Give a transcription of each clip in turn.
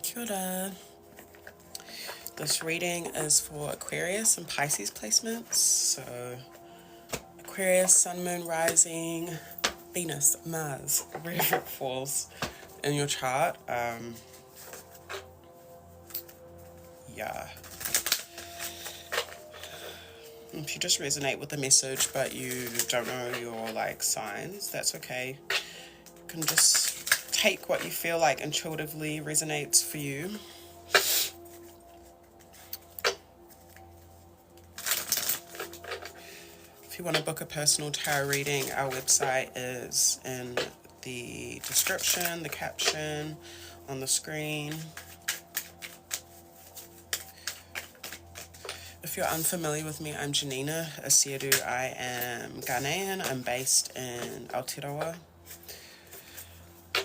Kia ora. This reading is for Aquarius and Pisces placements. So Aquarius, Sun, Moon, Rising, Venus, Mars, wherever it falls in your chart. Yeah. If you just resonate with the message but you don't know your signs, that's okay. You can just take what you feel like intuitively resonates for you. If you want to book a personal tarot reading, our website is in the description, the caption, on the screen. If you're unfamiliar with me, I'm Janina Asiedu. I am Ghanaian. I'm based in Aotearoa.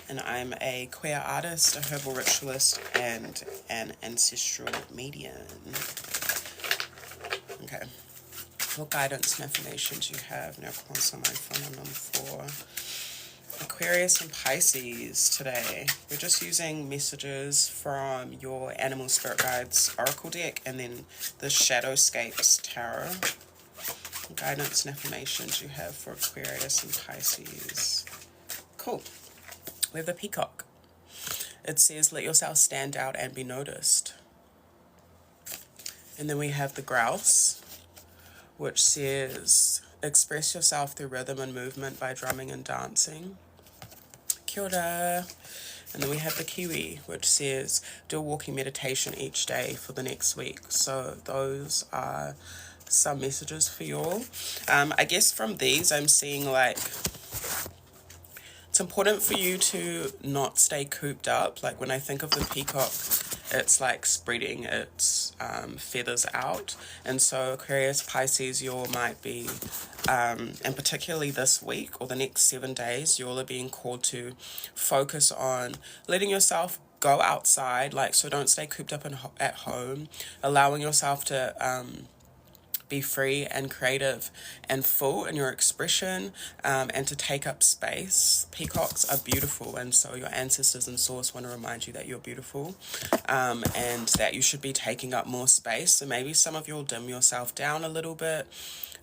And I'm a queer artist, a herbal ritualist, and an ancestral medium. Okay. What guidance and affirmations you have now on my phone number for Aquarius and Pisces today. We're just using messages from your animal spirit guides oracle deck and then the Shadowscapes tarot. What guidance and affirmations you have for Aquarius and Pisces. Cool. We have the peacock. It says, let yourself stand out and be noticed. And then we have the grouse, which says, express yourself through rhythm and movement by drumming and dancing. Kia ora. And then we have the kiwi, which says, do a walking meditation each day for the next week. So those are some messages for you all. I guess from these, I'm seeing it's important for you to not stay cooped up. Like when I think of the peacock, it's like spreading its feathers out. And so Aquarius, Pisces, you all might be, and particularly this week or the next 7 days, you all are being called to focus on letting yourself go outside. So don't stay cooped up at home, allowing yourself to be free and creative and full in your expression, and to take up space. Peacocks are beautiful, and so your ancestors and source want to remind you that you're beautiful, and that you should be taking up more space. So maybe some of you will dim yourself down a little bit.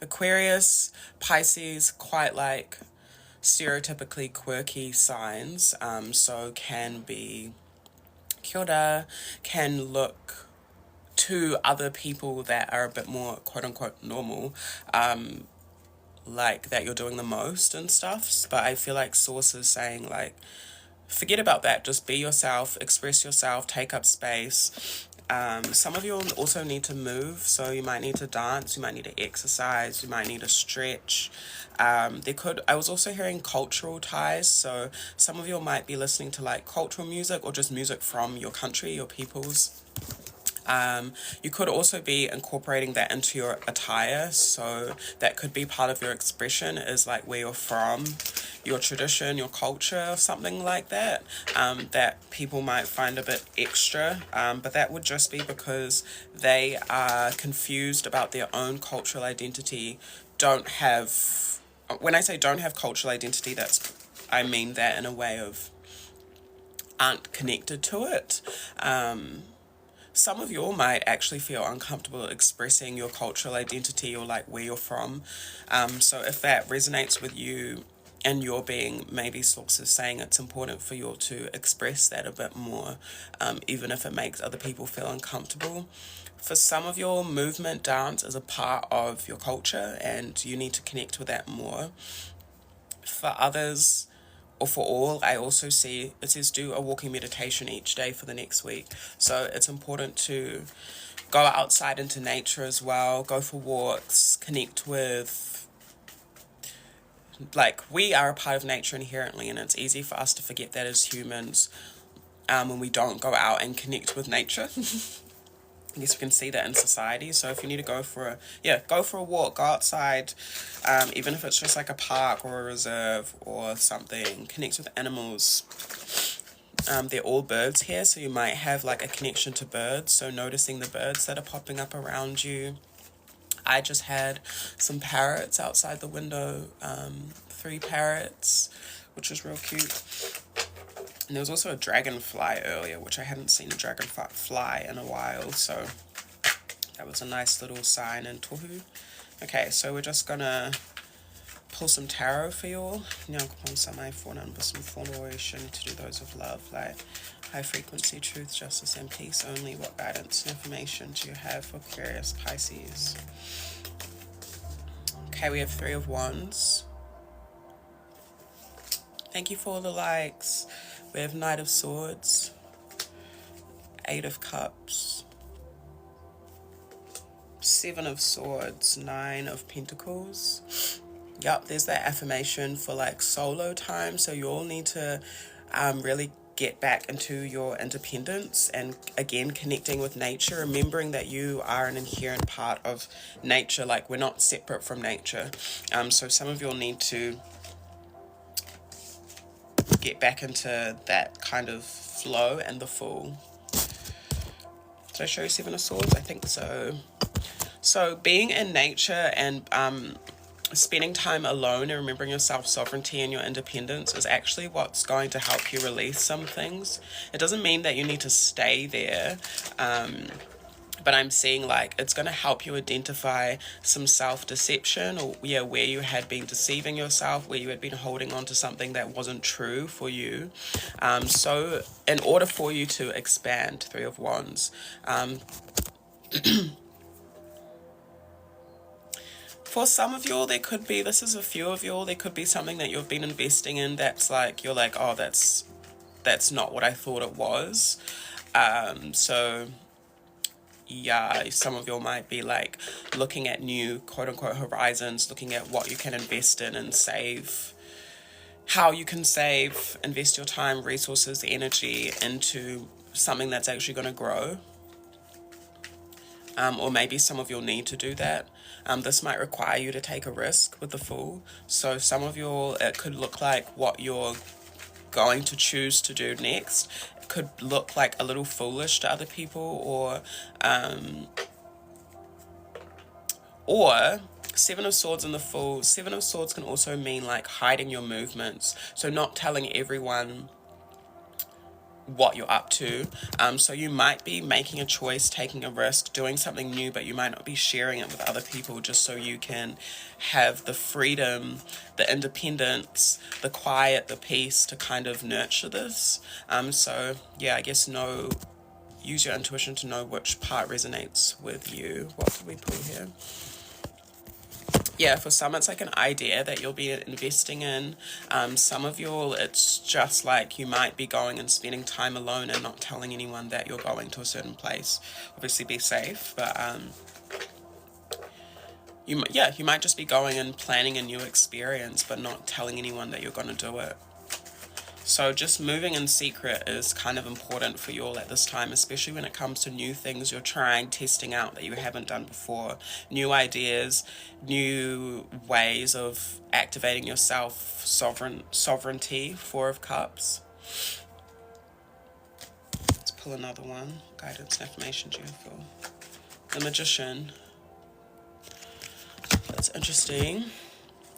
Aquarius, Pisces, quite stereotypically quirky signs, so can be, kia ora, can look to other people that are a bit more quote-unquote normal, that you're doing the most and stuff. But I feel like source is saying forget about that, just be yourself, express yourself, take up space. Some of you also need to move, so you might need to dance, you might need to exercise, you might need to stretch. I was also hearing cultural ties, so some of you might be listening to cultural music or just music from your country, your peoples. You could also be incorporating that into your attire, so that could be part of your expression, is where you're from, your tradition, your culture, or something like that, that people might find a bit extra, but that would just be because they are confused about their own cultural identity, when I say don't have cultural identity, I mean that in a way of aren't connected to it. Some of you all might actually feel uncomfortable expressing your cultural identity or where you're from. So if that resonates with you and you're being, maybe sources saying it's important for you to express that a bit more, even if it makes other people feel uncomfortable. For some of your movement, dance is a part of your culture and you need to connect with that more. For others, or for all, I also see it says do a walking meditation each day for the next week. So it's important to go outside into nature as well, go for walks, connect with, we are a part of nature inherently, and it's easy for us to forget that as humans, when we don't go out and connect with nature. I guess we can see that in society. So if you need to go for a walk, go outside, even if it's just a park or a reserve or something, connect with animals. They're all birds here, so you might have a connection to birds, so noticing the birds that are popping up around you. I just had some parrots outside the window, 3 parrots, which was real cute. And there was also a dragonfly earlier, which I hadn't seen a dragonfly in a while, so that was a nice little sign in tohu. Okay, so we're just gonna pull some tarot for you all. Some formation to do those of love, like high frequency, truth, justice, and peace only. What guidance and information do you have for Aquarius Pisces? Okay, we have 3 of Wands. Thank you for all the likes. We have Knight of Swords, 8 of Cups, 7 of Swords, 9 of Pentacles. Yep, there's that affirmation for like solo time. So you all need to really get back into your independence and again connecting with nature, remembering that you are an inherent part of nature. Like, we're not separate from nature. So some of you will need to get back into that kind of flow and the Fool. Did I show you 7 of Swords? I think so. So being in nature and spending time alone and remembering your self-sovereignty and your independence is actually what's going to help you release some things. It doesn't mean that you need to stay there, but I'm seeing like it's going to help you identify some self-deception, or where you had been deceiving yourself, where you had been holding on to something that wasn't true for you. So in order for you to expand, 3 of Wands, for some of y'all, there could be, this is a few of y'all, there could be something that you've been investing in that's like, you're like, oh, that's not what I thought it was. So yeah, some of y'all might be like looking at new quote-unquote horizons, looking at what you can invest in and save, how you can save, invest your time, resources, energy into something that's actually going to grow. Or maybe some of you'll need to do that. This might require you to take a risk with the Fool. So some of you, it could look like what you're going to choose to do next. It could look like a little foolish to other people, or 7 of Swords and the Fool. 7 of Swords can also mean like hiding your movements. So not telling everyone what you're up to. So you might be making a choice, taking a risk, doing something new, but you might not be sharing it with other people, just so you can have the freedom, the independence, the quiet, the peace to kind of nurture this. So yeah, I guess use your intuition to know which part resonates with you. What can we pull here? Yeah, for some it's like an idea that you'll be investing in. Some of you, it's just like you might be going and spending time alone and not telling anyone that you're going to a certain place. Obviously be safe, but you might just be going and planning a new experience but not telling anyone that you're going to do it. So just moving in secret is kind of important for you all at this time, especially when it comes to new things you're trying, testing out that you haven't done before, new ideas, new ways of activating your sovereignty. 4 of Cups. Let's pull another one. Guidance and information, Beautiful. The Magician. That's interesting.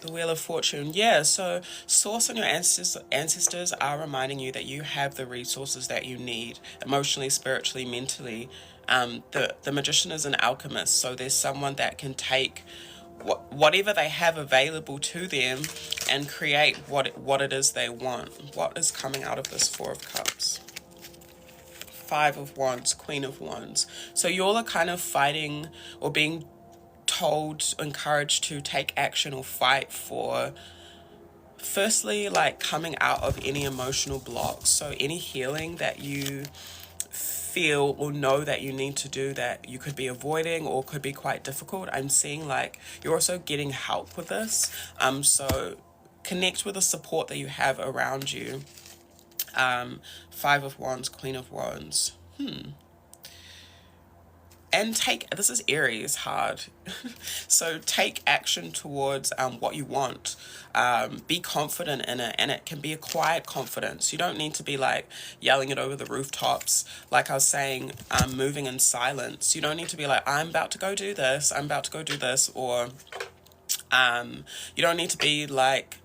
The Wheel of Fortune. Yeah, so Source and your ancestors are reminding you that you have the resources that you need, emotionally, spiritually, mentally. The Magician is an alchemist, so there's someone that can take whatever they have available to them and create what it is they want. What is coming out of this 4 of Cups? 5 of Wands, Queen of Wands. So you all are kind of fighting or being told, encouraged to take action or fight for, firstly, like coming out of any emotional blocks. So any healing that you feel or know that you need to do that you could be avoiding or could be quite difficult, I'm seeing like you're also getting help with this. So connect with the support that you have around you. 5 of Wands, Queen of Wands. And this is Aries hard. So take action towards what you want. Be confident in it, and it can be a quiet confidence. You don't need to be like yelling it over the rooftops. Like I was saying, moving in silence. You don't need to be like, I'm about to go do this, I'm about to go do this, or you don't need to be like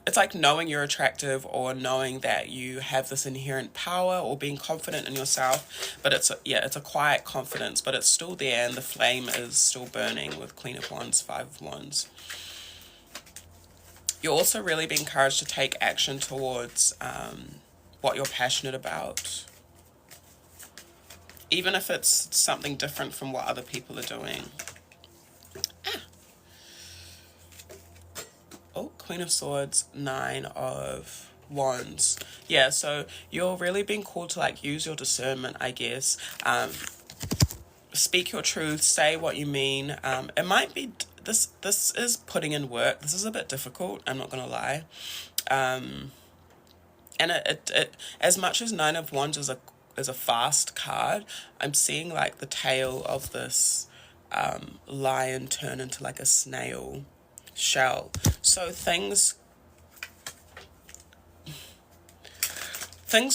it's like knowing you're attractive or knowing that you have this inherent power or being confident in yourself, but it's a quiet confidence, but it's still there and the flame is still burning with Queen of Wands, Five of Wands. You'll also really be encouraged to take action towards what you're passionate about, even if it's something different from what other people are doing. Oh, Queen of Swords, Nine of Wands. Yeah, so you're really being called to like use your discernment, I guess. Speak your truth, say what you mean. It might be this is putting in work. This is a bit difficult, I'm not gonna lie. And it as much as Nine of Wands is a fast card, I'm seeing like the tail of this lion turn into like a snail shell. So things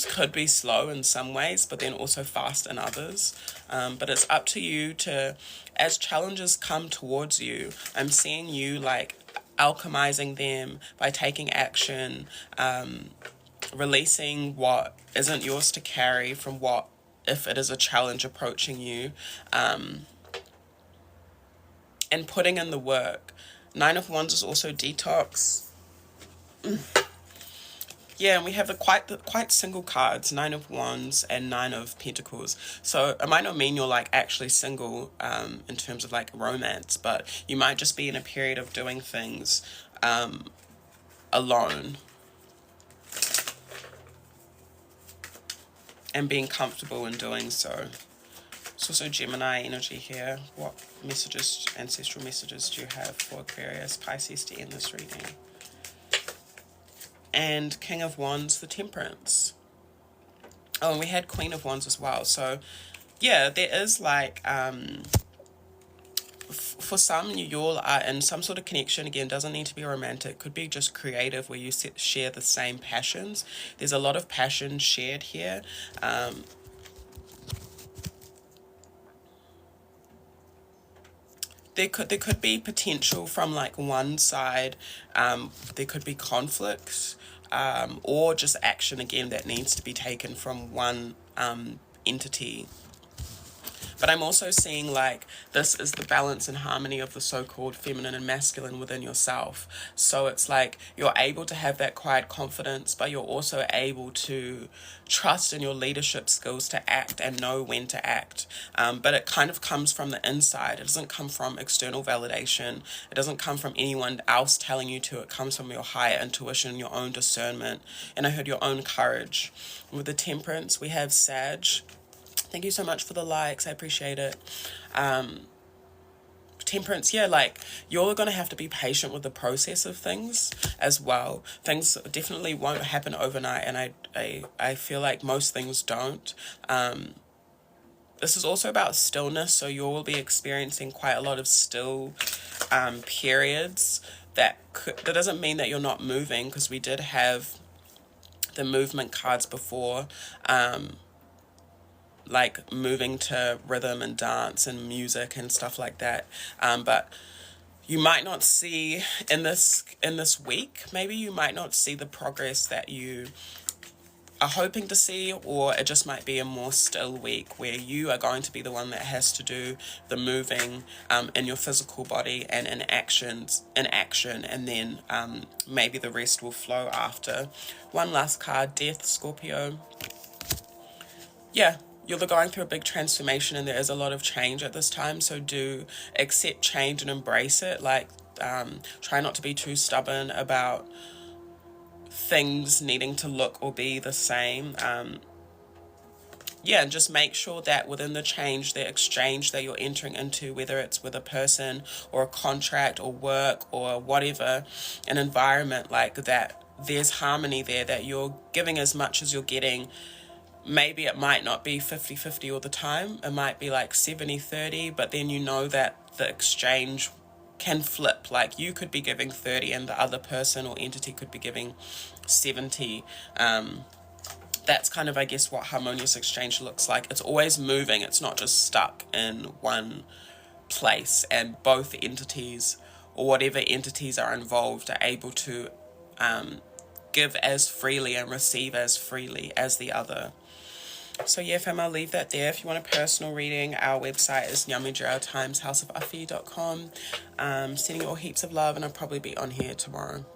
could be slow in some ways, but then also fast in others. But it's up to you to, as challenges come towards you, I'm seeing you like alchemizing them by taking action, releasing what isn't yours to carry from what, if it is a challenge approaching you, and putting in the work. Nine of Wands is also detox. Yeah, and we have the quite single cards, Nine of Wands and Nine of Pentacles. So it might not mean you're like actually single in terms of like romance, but you might just be in a period of doing things alone and being comfortable in doing so. It's also Gemini energy here. What messages, ancestral messages do you have for Aquarius Pisces to end this reading? And King of Wands, the Temperance. Oh, and we had Queen of Wands as well. So, yeah, there is like, for some, you all are in some sort of connection. Again, doesn't need to be romantic. Could be just creative where you share the same passions. There's a lot of passion shared here. There could be potential from like one side. There could be conflicts, or just action again that needs to be taken from one entity. But I'm also seeing like this is the balance and harmony of the so-called feminine and masculine within yourself. So it's like you're able to have that quiet confidence, but you're also able to trust in your leadership skills to act and know when to act. But it kind of comes from the inside. It doesn't come from external validation. It doesn't come from anyone else telling you to. It comes from your higher intuition, your own discernment, and I heard your own courage. With the Temperance, we have Sag. Thank you so much for the likes. I appreciate it. Temperance, yeah, like you're going to have to be patient with the process of things as well. Things definitely won't happen overnight, and I feel like most things don't. This is also about stillness, so you will be experiencing quite a lot of still periods. That doesn't mean that you're not moving, because we did have the movement cards before. Like moving to rhythm and dance and music and stuff like that, but you might not see in this week, maybe you might not see the progress that you are hoping to see, or it just might be a more still week where you are going to be the one that has to do the moving in your physical body and in action, and then maybe the rest will flow after. One last card, Death, Scorpio. Yeah, you're going through a big transformation and there is a lot of change at this time, so do accept change and embrace it. Like, try not to be too stubborn about things needing to look or be the same. Yeah, just make sure that within the change, the exchange that you're entering into, whether it's with a person or a contract or work or whatever, an environment like that, there's harmony there, that you're giving as much as you're getting. Maybe it might not be 50-50 all the time. It might be like 70-30, but then you know that the exchange can flip. Like you could be giving 30 and the other person or entity could be giving 70. That's kind of, I guess, what harmonious exchange looks like. It's always moving. It's not just stuck in one place, and both entities or whatever entities are involved are able to give as freely and receive as freely as the other. So yeah, fam, I'll leave that there. If you want a personal reading, our website is nyamijara.com. Sending you all heaps of love, and I'll probably be on here tomorrow.